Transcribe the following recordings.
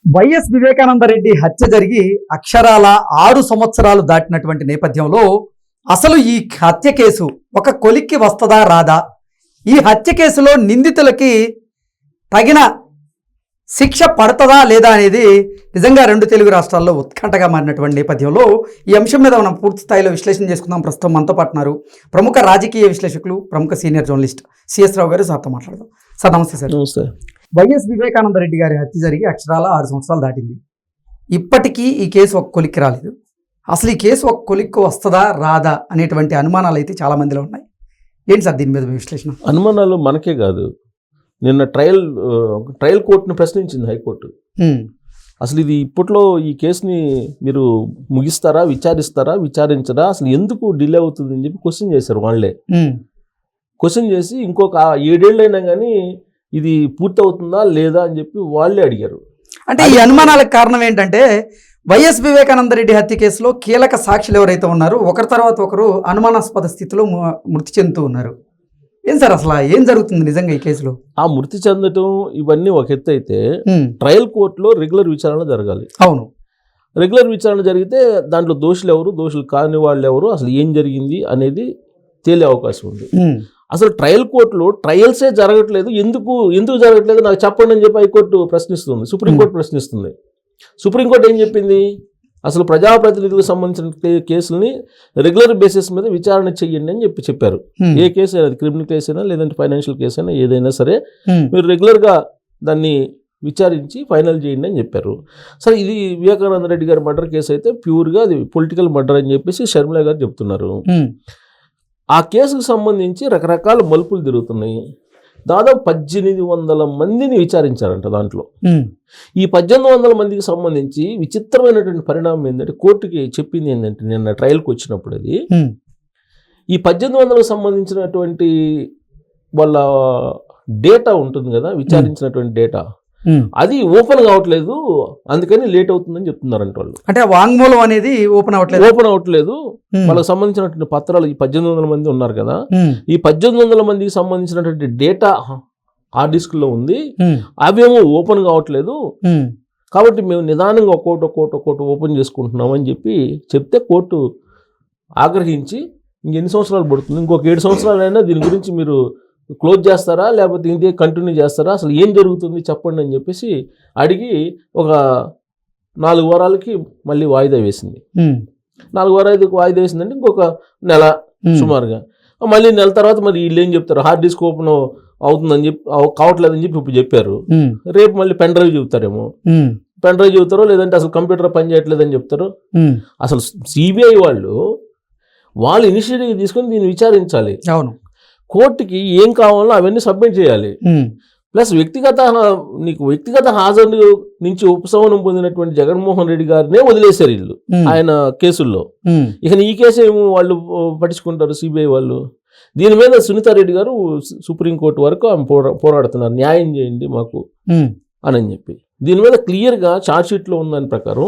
YS Vivekananda Reddy హత్య జరిగి అక్షరాల 6 సంవత్సరాలు దాటినటువంటి నేపథ్యంలో అసలు ఈ హత్య కేసు ఒక కొలిక్కి వస్తదా రాదా, ఈ హత్య కేసులో నిందితులకి తగిన శిక్ష పడుతుందా లేదా అనేది నిజంగా 2 తెలుగు రాష్ట్రాల్లో ఉత్కంఠగా మారినటువంటి నేపథ్యంలో ఈ అంశం మీద మనం పూర్తి స్థాయిలో విశ్లేషణ చేసుకుందాం. ప్రస్తుతం మనతో పాటున్నారు ప్రముఖ రాజకీయ విశ్లేషకులు, ప్రముఖ సీనియర్ జర్నలిస్ట్ సిఎస్ రావు గారు. సార్తో మాట్లాడదాం. సార్ నమస్తే. సార్ నమస్తే. వైఎస్ వివేకానందరెడ్డి గారి హత్య జరిగి అక్షరాల 6 సంవత్సరాలు దాటింది. ఇప్పటికీ ఈ కేసు ఒక కొలిక్కి రాలేదు. అసలు ఈ కేసు ఒక కొలిక్కి వస్తుందా రాదా అనేటువంటి అనుమానాలు అయితే చాలా మందిలో ఉన్నాయి. ఏంటి సార్ దీని మీద విశ్లేషణ? అనుమానాలు మనకే కాదు, నిన్న ట్రయల్ కోర్టును ప్రశ్నించింది హైకోర్టు. అసలు ఇది ఇప్పట్లో ఈ కేసుని మీరు ముగిస్తారా, విచారించరా, అసలు ఎందుకు డిలే అవుతుంది అని చెప్పి క్వశ్చన్ చేశారు. వాళ్ళే క్వశ్చన్ చేసి ఇంకొక 7 ఏళ్ళైనా కానీ ఇది పూర్తి అవుతుందా లేదా అని చెప్పి వాళ్ళే అడిగారు. అంటే ఈ అనుమానాలకు కారణం ఏంటంటే వైఎస్ వివేకానందరెడ్డి హత్య కేసులో కీలక సాక్షులు ఎవరైతే ఉన్నారో ఒకరి తర్వాత ఒకరు అనుమానాస్పద స్థితిలో మృతి చెందుతూ ఉన్నారు. ఏం సార్ అసలు ఏం జరుగుతుంది నిజంగా ఈ కేసులో? ఆ మృతి చెందటం ఇవన్నీ ఒక ఎత్తు అయితే, ట్రయల్ కోర్టులో రెగ్యులర్ విచారణ జరగాలి. అవును, రెగ్యులర్ విచారణ జరిగితే దాంట్లో దోషులు ఎవరు, దోషులు కాని వాళ్ళు ఎవరు, అసలు ఏం జరిగింది అనేది తేలే అవకాశం ఉంది. అసలు ట్రయల్ కోర్టులో ట్రయల్సే జరగట్లేదు, ఎందుకు జరగట్లేదు నాకు చెప్పండి అని చెప్పి హైకోర్టు ప్రశ్నిస్తుంది, సుప్రీంకోర్టు ప్రశ్నిస్తుంది. సుప్రీంకోర్టు ఏం చెప్పింది, అసలు ప్రజాప్రతినిధులకు సంబంధించిన కేసుల్ని రెగ్యులర్ బేసిస్ మీద విచారణ చెయ్యండి అని చెప్పారు. ఏ కేసు అయినా, అది క్రిమినల్ కేసు అయినా లేదంటే ఫైనాన్షియల్ కేసు అయినా ఏదైనా సరే మీరు రెగ్యులర్గా దాన్ని విచారించి ఫైనల్ చేయండి అని చెప్పారు. సరే, ఇది వివేకానంద రెడ్డి గారి మర్డర్ కేసు అయితే ప్యూర్గా అది పొలిటికల్ మర్డర్ అని చెప్పేసి షర్మిల గారు చెప్తున్నారు. ఆ కేసుకు సంబంధించి రకరకాల మలుపులు తిరుగుతున్నాయి. దాదాపు 1800 మందిని విచారించారంట. దాంట్లో ఈ 1800 మందికి సంబంధించి విచిత్రమైనటువంటి పరిణామం ఏంటంటే, కోర్టుకి చెప్పింది ఏంటంటే నిన్న ట్రయల్కి వచ్చినప్పుడు అది ఈ 1800కు సంబంధించినటువంటి వాళ్ళ డేటా ఉంటుంది కదా, విచారించినటువంటి డేటా అది ఓపెన్ కావట్లేదు, అందుకని లేట్ అవుతుందని చెప్తున్నారంట వాళ్ళు. అంటే వాంగ్మూలం అనేది ఓపెన్ అవ్వట్లేదు. వాళ్ళకి సంబంధించినటువంటి పత్రాలు ఈ 1800 మంది ఉన్నారు కదా, ఈ 1800 మందికి సంబంధించినటువంటి డేటా హార్డ్ డిస్క్లో ఉంది, అవేమో ఓపెన్ కావట్లేదు, కాబట్టి మేము నిదానంగా ఒక్కోటి ఓపెన్ చేసుకుంటున్నాం అని చెప్తే కోర్టు ఆగ్రహించి ఇంకెన్ని సంవత్సరాలు పడుతుంది, ఇంకొక 7 సంవత్సరాలైనా దీని గురించి మీరు క్లోజ్ చేస్తారా లేకపోతే ఇంకే కంటిన్యూ చేస్తారా, అసలు ఏం జరుగుతుంది చెప్పండి అని చెప్పేసి అడిగి ఒక 4 వారాలకి మళ్ళీ వాయిదా వేసింది. 4 వారాలకి వాయిదా వేసిందంటే ఇంకొక నెల సుమారుగా, మళ్ళీ నెల తర్వాత మరి వీళ్ళు ఏం చెప్తారు, హార్డ్ డిస్క్ ఓపెన్ అవుతుందని చెప్పి కావట్లేదని చెప్పి ఇప్పుడు చెప్పారు. రేపు మళ్ళీ పెన్ డ్రైవ్ చెబుతారేమో, పెన్ డ్రైవ్ చెబుతారో లేదంటే అసలు కంప్యూటర్ పని చేయట్లేదని చెప్తారు. అసలు సిబిఐ వాళ్ళు ఇనిషియేటివ్ తీసుకొని దీన్ని విచారించాలి. అవును, కోర్టుకి ఏం కావాలో అవన్నీ సబ్మిట్ చేయాలి. ప్లస్ వ్యక్తిగత హాజరు నుంచి ఉపశమనం పొందినటువంటి జగన్మోహన్ రెడ్డి గారినే వదిలేశారు వీళ్ళు ఆయన కేసుల్లో. ఇక ఈ కేసు ఏమో వాళ్ళు పట్టించుకుంటారు సిబిఐ వాళ్ళు. దీని మీద సునీతారెడ్డి గారు సుప్రీంకోర్టు వరకు ఆమె పోరాడుతున్నారు, న్యాయం చేయండి మాకు అని చెప్పి. దీని మీద క్లియర్గా ఛార్జ్షీట్లో ఉందని ప్రకారం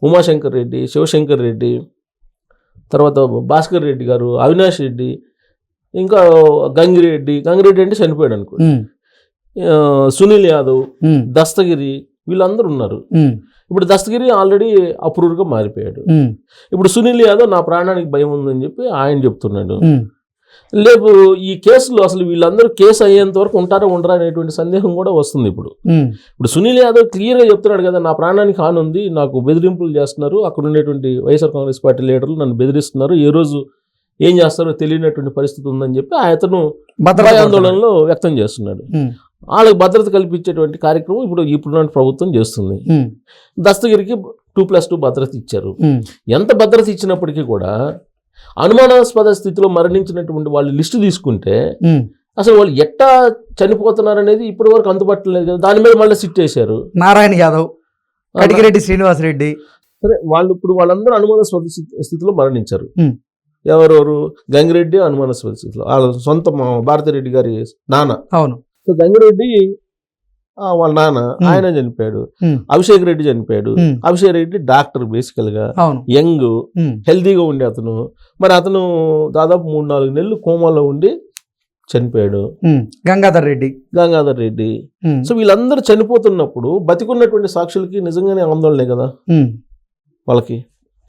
ఉమాశంకర్ రెడ్డి, శివశంకర్ రెడ్డి, తర్వాత భాస్కర్ రెడ్డి గారు, అవినాష్ రెడ్డి, ఇంకా గంగిరెడ్డి అంటే చనిపోయాడు అనుకో, సునీల్ యాదవ్, దస్తగిరి, వీళ్ళందరూ ఉన్నారు. ఇప్పుడు దస్తగిరి ఆల్రెడీ అప్రూవ్గా మారిపోయాడు. ఇప్పుడు సునీల్ యాదవ్ నా ప్రాణానికి భయం ఉందని చెప్పి ఆయన చెప్తున్నాడు. లేదు ఈ కేసులో అసలు వీళ్ళందరూ కేసు అయ్యేంత వరకు ఉంటారా ఉండరా అనేటువంటి సందేహం కూడా వస్తుంది. ఇప్పుడు సునీల్ యాదవ్ క్లియర్గా చెప్తున్నాడు కదా, నా ప్రాణానికి హాని ఉంది, నాకు బెదిరింపులు చేస్తున్నారు, అక్కడ ఉండేటువంటి వైఎస్ఆర్ కాంగ్రెస్ పార్టీ లీడర్లు నన్ను బెదిరిస్తున్నారు, ఏ రోజు ఏం చేస్తారో తెలియనటువంటి పరిస్థితి ఉందని చెప్పి అతను ఆందోళనలో వ్యక్తం చేస్తున్నాడు. వాళ్ళకి భద్రత కల్పించేటువంటి కార్యక్రమం ఇప్పుడు ప్రభుత్వం చేస్తుంది. దస్తగిరికి 2+2 భద్రత ఇచ్చారు. ఎంత భద్రత ఇచ్చినప్పటికీ కూడా అనుమానాస్పద స్థితిలో మరణించినటువంటి వాళ్ళు లిస్టు తీసుకుంటే అసలు వాళ్ళు ఎట్టా చనిపోతున్నారనేది ఇప్పటి వరకు అందుబాటులేదు కదా. దాని మీద మళ్ళీ సిట్ చేశారు. నారాయణ యాదవ్, కడిగిరెడ్డి శ్రీనివాసరెడ్డి, సరే వాళ్ళందరూ అనుమానాస్పద స్థితిలో మరణించారు. ఎవరెవరు? గంగిరెడ్డి అనుమానాస్పద స్థితిలో, వాళ్ళ సొంత భారతిరెడ్డి గారి నాన్న. అవును. సో గంగిరెడ్డి వాళ్ళ నాన్న ఆయన చనిపోయాడు. అభిషేక్ రెడ్డి చనిపోయాడు. అభిషేక్ రెడ్డి డాక్టర్, బేసికల్ గా యంగ్ హెల్దీగా ఉండే అతను. మరి అతను దాదాపు 3-4 నెలలు కోమాలో ఉండి చనిపోయాడు, గంగాధర్ రెడ్డి. గంగాధర్ రెడ్డి. సో వీళ్ళందరూ చనిపోతున్నప్పుడు బతికున్నటువంటి సాక్షులకి నిజంగానే ఆందోళనే కదా వాళ్ళకి.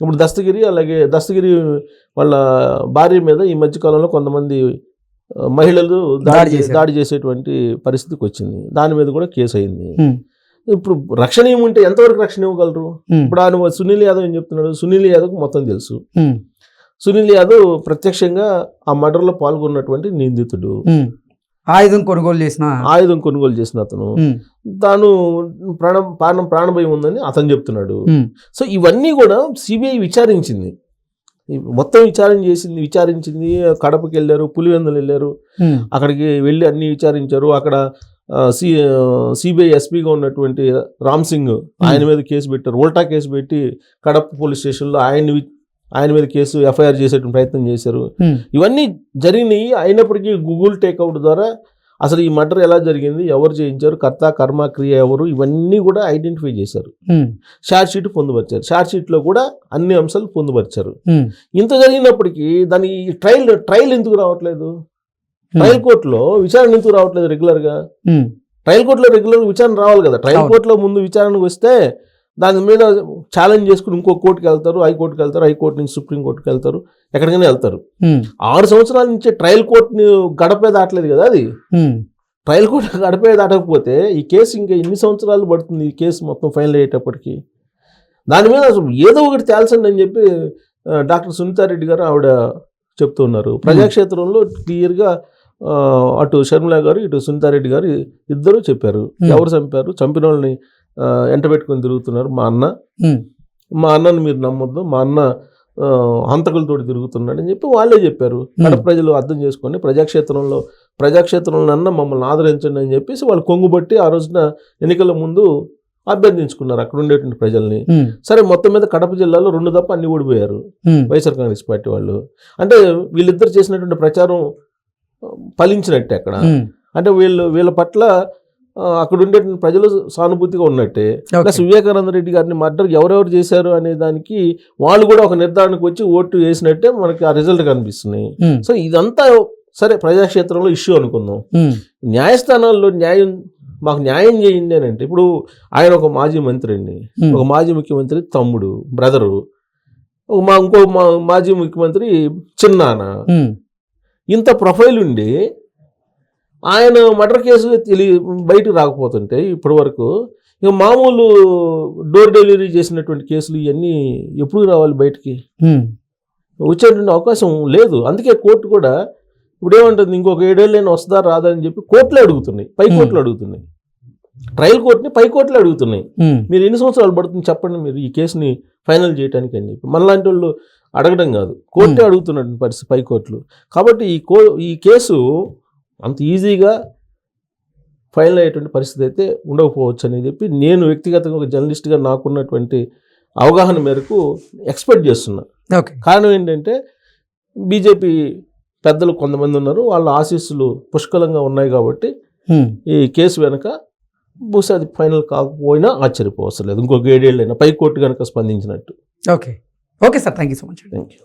ఇప్పుడు దస్తగిరి, అలాగే దస్తగిరి వాళ్ళ భార్య మీద ఈ మధ్యకాలంలో కొంతమంది మహిళలు దాడి చేసేటువంటి పరిస్థితికి వచ్చింది. దాని మీద కూడా కేసు అయింది. ఇప్పుడు రక్షణ ఏముంటే ఎంతవరకు రక్షణ ఇవ్వగలరు? ఇప్పుడు ఆయన సునీల్ యాదవ్ ఏం చెప్తున్నాడు? సునీల్ యాదవ్కి మొత్తం తెలుసు. సునీల్ యాదవ్ ప్రత్యక్షంగా ఆ మర్డర్లో పాల్గొన్నటువంటి నిందితుడు, ఆయుధం కొనుగోలు చేసిన అతను. తాను ప్రాణభయం ఉందని అతను చెప్తున్నాడు. సో ఇవన్నీ కూడా సిబిఐ విచారించింది, మొత్తం విచారించింది. కడపకి వెళ్ళారు, పులివెందులు వెళ్ళారు, అక్కడికి వెళ్ళి అన్ని విచారించారు. అక్కడ సిబిఐ ఎస్పీగా ఉన్నటువంటి రామ్ సింగ్ ఆయన మీద కేసు పెట్టారు, ఉల్టా కేసు పెట్టి కడప పోలీస్ స్టేషన్లో ఆయన మీద కేసు ఎఫ్ఐఆర్ చేసేటువంటి ప్రయత్నం చేశారు. ఇవన్నీ జరిగినాయి. అయినప్పటికీ గూగుల్ టేక్అవుట్ ద్వారా అసలు ఈ మర్డర్ ఎలా జరిగింది, ఎవరు చేయించారు, కర్త కర్మ క్రియ ఎవరు, ఇవన్నీ కూడా ఐడెంటిఫై చేశారు. షార్ట్ షీట్ పొందుపరిచారు. షార్ట్ షీట్లో కూడా అన్ని అంశాలు పొందుపరిచారు. ఇంత జరిగినప్పటికీ దాని ట్రయల్ ఎందుకు రావట్లేదు? ట్రయల్ కోర్టులో విచారణ ఎందుకు రావట్లేదు రెగ్యులర్గా? ట్రయల్ కోర్టులో రెగ్యులర్గా విచారణ రావాలి కదా. ట్రయల్ కోర్టులో ముందు విచారణకు వస్తే దాని మీద ఛాలెంజ్ చేసుకుని ఇంకో కోర్టుకి వెళ్తారు, హైకోర్టుకి వెళ్తారు, హైకోర్టు నుంచి సుప్రీంకోర్టుకి వెళ్తారు, ఎక్కడికైనా వెళ్తారు. 6 సంవత్సరాల నుంచి ట్రయల్ కోర్టుని గడపే దాటలేదు కదా. అది ట్రయల్ కోర్టు గడపే దాటకపోతే ఈ కేసు ఇంకా ఎన్ని సంవత్సరాలు పడుతుంది ఈ కేసు మొత్తం ఫైనల్ అయ్యేటప్పటికి? దాని మీద అసలు ఏదో ఒకటి తేల్చండి అని చెప్పి డాక్టర్ సునీతారెడ్డి గారు ఆవిడ చెప్తున్నారు. ప్రజాక్షేత్రంలో క్లియర్గా అటు షర్మిల గారు, ఇటు సునీతారెడ్డి గారు ఇద్దరు చెప్పారు ఎవరు చంపారు, చంపిన వాళ్ళని ఎంటబెట్టుకొని తిరుగుతున్నారు మా అన్నని మీరు నమ్మొద్దు, మా అన్న హంతకులతోటి తిరుగుతున్నాడు అని చెప్పి వాళ్ళే చెప్పారు. కడప ప్రజలు అర్థం చేసుకొని ప్రజాక్షేత్రంలో అన్న మమ్మల్ని ఆదరించండి అని చెప్పేసి వాళ్ళు కొంగుబట్టి ఆ రోజున ఎన్నికల ముందు అభ్యర్థించుకున్నారు అక్కడ ఉండేటువంటి ప్రజల్ని. సరే, మొత్తం మీద కడప జిల్లాలో 2 తప్ప అన్ని ఓడిపోయారు వైఎస్ఆర్ కాంగ్రెస్ పార్టీ వాళ్ళు. అంటే వీళ్ళిద్దరు చేసినటువంటి ప్రచారం ఫలించినట్టే అక్కడ. అంటే వీళ్ళ పట్ల అక్కడ ఉండే ప్రజలు సానుభూతిగా ఉన్నట్టే. ప్లస్ వివేకానంద రెడ్డి గారిని మర్డర్ ఎవరెవరు చేశారు అనే దానికి వాళ్ళు కూడా ఒక నిర్ధారణకు వచ్చి ఓటు వేసినట్టే మనకి ఆ రిజల్ట్ కనిపిస్తున్నాయి. సో ఇదంతా సరే ప్రజాక్షేత్రంలో ఇష్యూ అనుకుందాం. న్యాయస్థానాల్లో మాకు న్యాయం చేయండి అని అంటే, ఇప్పుడు ఆయన ఒక మాజీ మంత్రి అండి, ఒక మాజీ ముఖ్యమంత్రి తమ్ముడు, బ్రదరు, ఇంకో మాజీ ముఖ్యమంత్రి చిన్నాన్న, ఇంత ప్రొఫైల్ ఉండి ఆయన మర్డర్ కేసు బయటకు రాకపోతుంటే ఇప్పటి వరకు ఇక మామూలు డోర్ డెలివరీ చేసినటువంటి కేసులు ఇవన్నీ ఎప్పుడు రావాలి బయటికి? వచ్చేటువంటి అవకాశం లేదు. అందుకే కోర్టు కూడా ఇప్పుడు ఏమంటుంది, ఇంకొక 7 ఏళ్ళైనా వస్తుందా రాదా అని చెప్పి కోర్టులే అడుగుతున్నాయి, పై కోర్టులు అడుగుతున్నాయి, ట్రయల్ కోర్టుని పై కోర్టులు అడుగుతున్నాయి. మీరు ఎన్ని సంవత్సరాలు పడుతుంది చెప్పండి మీరు ఈ కేసుని ఫైనల్ చేయడానికి అని చెప్పి మనలాంటి వాళ్ళు అడగడం కాదు, కోర్టే అడుగుతున్నటువంటి పరిస్థితి పై కోర్టులు. కాబట్టి ఈ కేసు అంత ఈజీగా ఫైనల్ అయ్యేటువంటి పరిస్థితి అయితే ఉండకపోవచ్చు అని చెప్పి నేను వ్యక్తిగతంగా ఒక జర్నలిస్ట్గా నాకున్నటువంటి అవగాహన మేరకు ఎక్స్పెక్ట్ చేస్తున్నా. కారణం ఏంటంటే బీజేపీ పెద్దలు కొంతమంది ఉన్నారు, వాళ్ళ ఆశీస్సులు పుష్కలంగా ఉన్నాయి కాబట్టి ఈ కేసు వెనక బహుశా అది ఫైనల్ కాకపోయినా ఆశ్చర్యపోవసలేదు. ఇంకొక 7 ఏళ్ళైనా పై కోర్టు కనుక స్పందించినట్టు. Okay sir, thank you so much. Thank you.